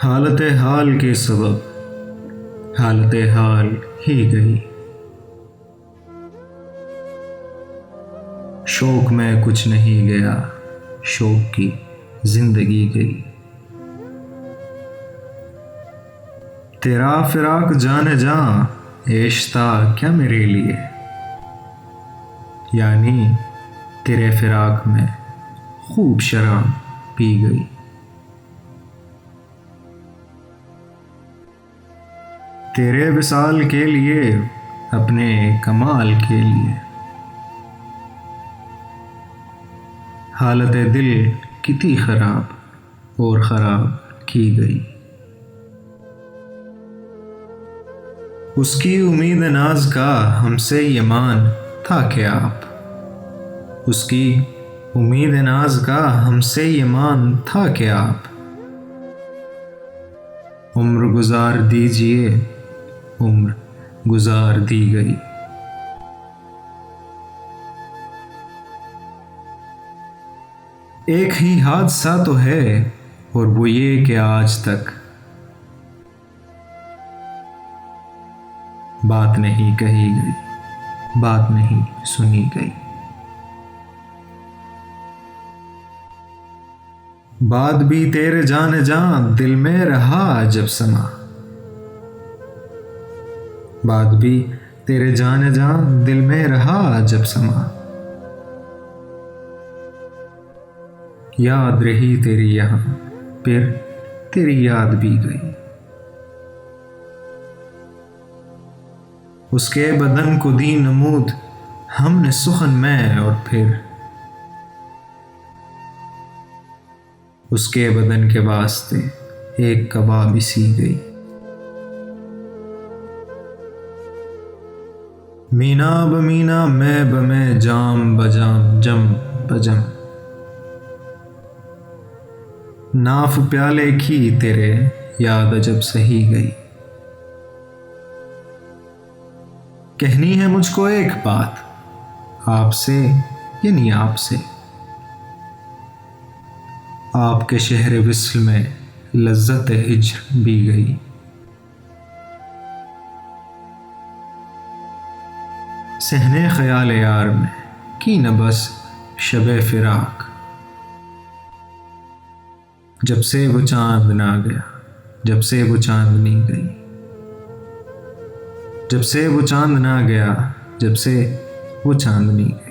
हालत हाल के सबब हालत हाल ही गई। शौक में कुछ नहीं गया, शौक की जिंदगी गई। तेरा फिराक जाने जा, ऐश्ता क्या मेरे लिए। यानी तेरे फिराक में खूब शराब पी गई। तेरे विसाल के लिए, अपने कमाल के लिए, हालत दिल कितनी खराब और ख़राब की गई। उसकी उम्मीद नाज का हमसे ये मान था कि आप, उसकी उम्मीद नाज का हमसे ये मान था कि आप उम्र गुजार दीजिए, उम्र गुजार दी गई। एक ही हादसा तो है और वो ये कि आज तक बात नहीं कही गई, बात नहीं सुनी गई। बात भी तेरे जाने जा दिल में रहा जब समा, बात भी तेरे जाने जा दिल में रहा जब समा। याद रही तेरी यहाँ, फिर तेरी याद भी गई। उसके बदन को दी नमूद हमने सुखन में, और फिर उसके बदन के वास्ते एक कबाब सी गई। मीना बमीना मैं बमें जाम बजाम जम बजम, नाफ प्याले की तेरे याद अजब सही गई। कहनी है मुझको एक बात आपसे, यानी आपसे, आपके शहर विस्ल में लज्जत हिज्र भी गई। सहने ख्याल यार में की न बस शबे फिराक, जब से वो चांद ना गया, जब से वो चांदनी गई। जब से वो चांद ना गया, जब से वो चांदनी गई।